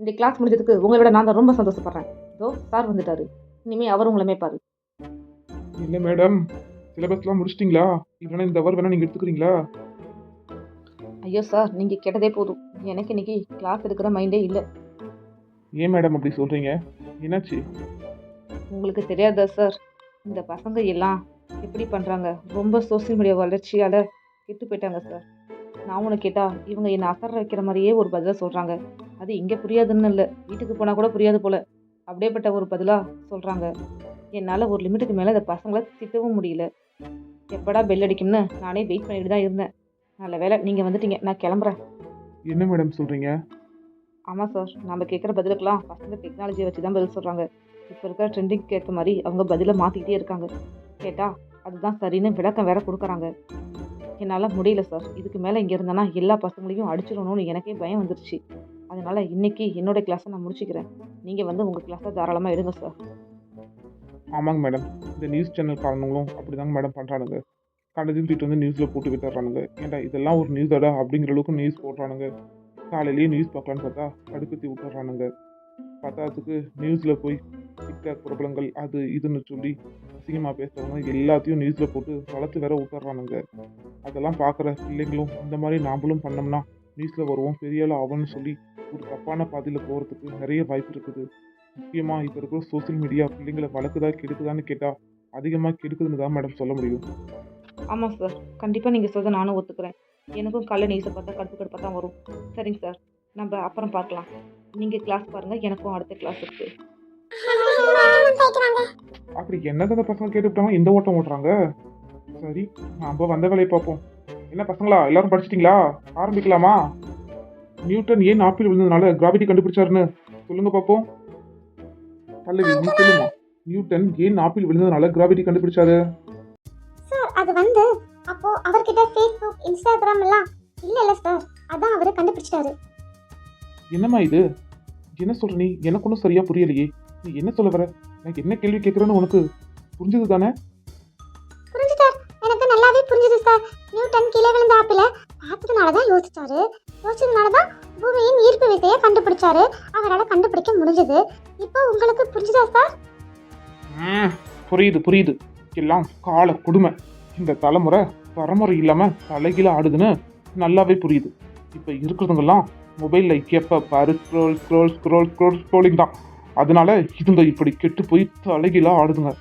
இந்த கிளாஸ் முடிஞ்சதுக்கு உங்களை விட நான் தான் ரொம்ப சந்தோஷப்படுறேன். இதோ சார் வந்துட்டாரு. இனிமே அவர் உங்களை மேய்ப்பாரு. இல்ல மேடம், சிலபஸ்லாம் முடிச்சிட்டிங்களா? இல்லைன்னா இந்த அவர் வேணா நீங்க எடுத்துக்கிறீங்களா? ஐயோ சார், நீங்கள் கேட்டதே போதும். எனக்கு இன்னைக்கு கிளாஸ் எடுக்கிற மைண்டே இல்லை. ஏன் மேடம் அப்படி சொல்றீங்க? என்னாச்சு? உங்களுக்கு தெரியாதா சார், இந்த பசங்க எல்லாம் எப்படி பண்ணுறாங்க, ரொம்ப சோஷியல் மீடியா வளர்ச்சியால் கெட்டு போயிட்டாங்க சார். நான் ஒன்று கேட்டால் இவங்க என்னை அசர வைக்கிற மாதிரியே ஒரு பதிலாக சொல்கிறாங்க. அது இங்கே புரியாதுன்னு இல்லை, வீட்டுக்கு போனால் கூட புரியாது போல். அப்படியேப்பட்ட ஒரு பதிலாக சொல்கிறாங்க. என்னால் ஒரு லிமிட்டுக்கு மேலே இந்த பசங்களை திட்டவும் முடியல. எப்படா பெல் அடிக்கும்னு நானே வெயிட் பண்ணிட்டு தான் இருந்தேன். நல்ல வேளை நீங்கள் வந்துட்டீங்க. நான் கிளம்புறேன். என்ன மேடம் சொல்றீங்க? ஆமாம் சார், நம்ம கேட்குற பதிலுக்கெல்லாம் பசங்க டெக்னாலஜியை வச்சு தான் பதில் சொல்கிறாங்க. இப்போ இருக்கிற ட்ரெண்டிங்க்கு ஏற்ற மாதிரி அவங்க பதிலை மாற்றிக்கிட்டே இருக்காங்க. கேட்டால் அதுதான் சரின்னு விளக்கம் வேற கொடுக்குறாங்க. என்னால் முடியல சார். இதுக்கு மேலே இங்கே இருந்தேன்னா எல்லா பசங்களையும் அடிச்சிடணும்னு எனக்கே பயம் வந்துருச்சு. அதனால் இன்னைக்கு என்னோட கிளாஸை நான் முடிச்சுக்கிறேன். நீங்கள் வந்து உங்கள் கிளாஸை தாராளமாக எடுங்க சார். ஆமாங்க மேடம், இந்த நியூஸ் சேனல் காரணங்களும் அப்படிதாங்க மேடம் பண்றானுங்க. கண்டதையும் தூக்கிட்டு வந்து நியூஸ்ல போட்டு விட்டுறானுங்க. ஏன்டா இதெல்லாம் ஒரு நியூஸாடா அப்படிங்கிற அளவுக்கு நியூஸ் போடுறானுங்க. காலையிலேயே நியூஸ் பார்க்கலான்னு பார்த்தா கடுப்பத்தி விட்டுறானுங்க. பத்தாததுக்கு நியூஸ்ல போய் டிக்டாக் பிரபலங்கள் அது இதுன்னு சொல்லி அசிங்கமாக பேசுறவங்க எல்லாத்தையும் நியூஸ்ல போட்டு வளர்த்து வேற விட்டுறானுங்க. அதெல்லாம் பார்க்குற பிள்ளைங்களும் இந்த மாதிரி நாமளும் பண்ணோம்னா நியூஸ்ல வருவோம் பெரிய ஆள் ஆகும்னு சொல்லி ஒரு தப்பான பாதையில் போகிறதுக்கு நிறைய வாய்ப்பு இருக்குது. முக்கியமாக இப்போ இருக்கிற சோசியல் மீடியா பிள்ளைங்களை வளர்க்குதா கெடுக்குதான்னு கேட்டால் அதிகமாக கெடுக்குதுன்னு தான் மேடம் சொல்ல முடியும். ஆமாம் சார், கண்டிப்பாக நீங்கள் சொல்கிறத நானும் ஒத்துக்கிறேன். எனக்கும் காலைல நியூஸை பார்த்தா கடுப்பாக தான் வரும். சரிங்க சார், நம்ம அப்புறம் பார்க்கலாம். நீங்கள் கிளாஸ் பாருங்கள், எனக்கும் அடுத்த கிளாஸ் இருக்குது. அப்படி என்னதான் அந்த பசங்க கேட்டுவிட்டாங்க இந்த ஓட்டம் ஓட்டுறாங்க. சரி, நம்ம வந்த வேலையை பார்ப்போம். என்ன பசங்களா எல்லாரும் படிச்சிட்டிங்களா? ஆரம்பிக்கலாமா? நியூட்டன் ஏன் ஆப்பிள் விழுந்ததுனால கிராவிட்டி கண்டுபிடிச்சாருன்னு சொல்லுங்க பார்ப்போம். பல்லவி நீ சொல்லுமா, நியூட்டன் ஏன் ஆப்பிள் விழுந்ததுனால கிராவிட்டி கண்டுபிடிச்சாரு? சார் அது வந்து அப்போ அவர்கிட்ட ஃபேஸ்புக் இன்ஸ்டாகிராம் எல்லாம் இல்ல சார், அதான் அவரு கண்டுபிடிச்சிட்டாரு. என்னம்மா இது? என்ன சொல்ற நீ? எனக்கு ஒன்றும் சரியா புரியலையே. நீ என்ன சொல்ல வர? எனக்கு என்ன கேள்வி கேட்குறேன்னு உனக்கு புரிஞ்சது தானே? புரிஞ்சு சார், எனக்கு நல்லாவே புரிஞ்சுது சார். நியூட்டன் கீழே விழுந்த ஆப்பிள பார்த்ததுனால தான் யோசிச்சதுனால தான் பூமியின் ஈர்ப்பு விசையை கண்டுபிடிச்சாரு. அவரால் கண்டுபிடிக்க முடிஞ்சது. இப்போ உங்களுக்கு புரிஞ்சுதா சார்? புரியுது. எல்லாம் கால கொடுமை. இந்த தலைமுறை பரமுறை இல்லாம தலைகீழ ஆடுதுன்னு நல்லாவே புரியுது. இப்ப இருக்கிறதுங்கெல்லாம் மொபைல்ல எப்ப பாரு ஸ்க்ரோலிங் தான். அதனால இதுங்க இப்படி கெட்டு போய் தலைகீழ ஆடுதுங்க.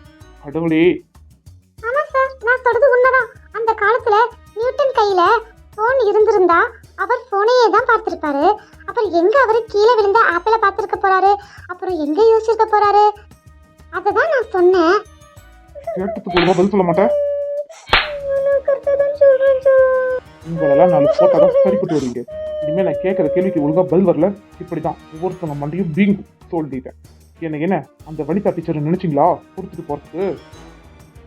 கடவுளே. ஆமா சார், நான் சொல்றது உண்மைதான். அந்த காலத்துல நியூட்டன் கையில போன் இருந்திருந்தா அவர் போனையே தான் பார்த்திருப்பாரு. அப்புறம் எங்க அவரு கீழே விழுந்த ஆப்பிள பார்த்திருக்க போறாரு? அப்புறம் எங்க யோசிச்சிருக்க போறாரு? அததான் நான் சொன்னேன். கேட்டதுக்கு ஒழுங்கா பதில் சொல்ல மாட்டேன். உங்களெல்லாம் நாலு போட்டாதான் சரிப்பட்டு வருவீங்க. இனிமே நான் கேட்கற கேள்விக்கு ஒழுங்கா பதில் வரல, இப்படிதான் ஒவ்வொருத்தவங்க மண்டையும் பீங் சொல்லிட்டேன். என்ன அந்த வனிதா டீச்சர் நினைச்சிங்களா கொடுத்துட்டு போறதுக்கு?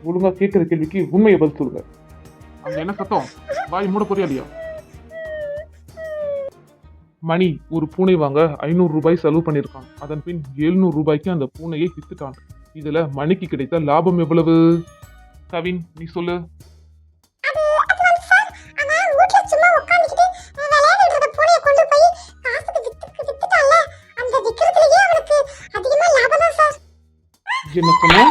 ஒழுங்கா கேட்கற கேள்விக்கு உண்மையை பதில் சொல்லுங்க. அங்க என்ன சத்தம்? வாய் மூட போறியா இல்லையா? மணி ஒரு பூனை வாங்க 500 ரூபாய் செலவு பண்ணியிருக்கான். அதன் பின் 700 ரூபாய்க்கு அந்த பூனையை வித்துட்டான். இதுல மணிக்கு கிடைத்த லாபம் எவ்வளவு? கவின் நீ சொல்லு. என்ன சொன்ன?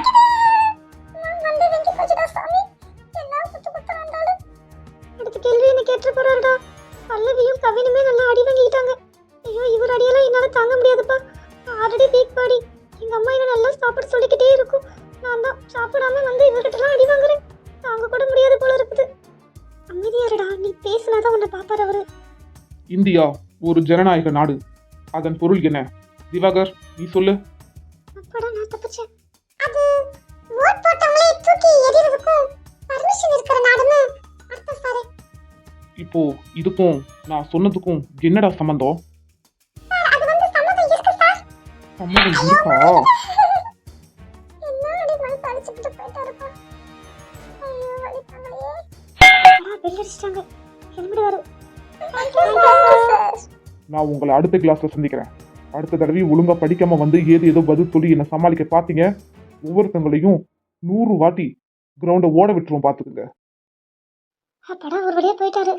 அடுத்த கேள்வி என்ன கேட்டு போறாருடா. பல்லவியும் கவினுமே நல்லா அடி வாங்கிட்டாங்க. ஐயோ, இவர் அடியெல்லாம் என்னால தாங்க முடியாதுப்பா. ஆல்ரெடி வீக் பாடி. எங்க அம்மா என்ன நல்லா சாப்பிட சொல்லிக்கிட்டே இருக்கும். நான் தான் சாப்பிடாம வந்து இவர்கிட்டலாம் அடி வாங்குறேன். தாங்க கூட முடியாது போல இருக்குது. அமைதியாருடா, நீ பேசினாதான் உன்னை பாப்பாரு அவரு. இந்தியா ஒரு ஜனநாயக நாடு. அதன் பொருள் என்ன? திவாகர் நீ சொல்லு. அப்படா நான் தப்பிச்சேன். அது ஓட் போட்டவங்களே தூக்கி எறிறதுக்கும் பர்மிஷன் இருக்கிற நாடுன்னு அர்த்தம் சார். இப்போ இதுக்கும் நான் சொன்னதுக்கும் என்னடா சம்பந்தம்? அது வந்து சம்மதம் இருக்கு சார். சம்பந்தம் இருக்கா? என்ன அடி மணி பழிச்சிட்டு போயிட்டாருப்பா. ஐயோ வலித்தாங்களே. பெல் அடிச்சிட்டாங்க. கிளம்பிடு வரும். நான் உங்களை அடுத்த கிளாஸ்ல சந்திக்கிறேன். அடுத்த தடவை ஒழுங்கா படிக்காம வந்து ஏதோ பதில் சொல்லி என்ன சமாளிக்க பாத்தீங்க, ஒவ்வொருத்தங்களையும் 100 வாட்டி கிரவுண்டை ஓட விட்டுருவோம் பாத்துக்குங்க. அப்படா ஒரு வழியா போயிட்டாரு.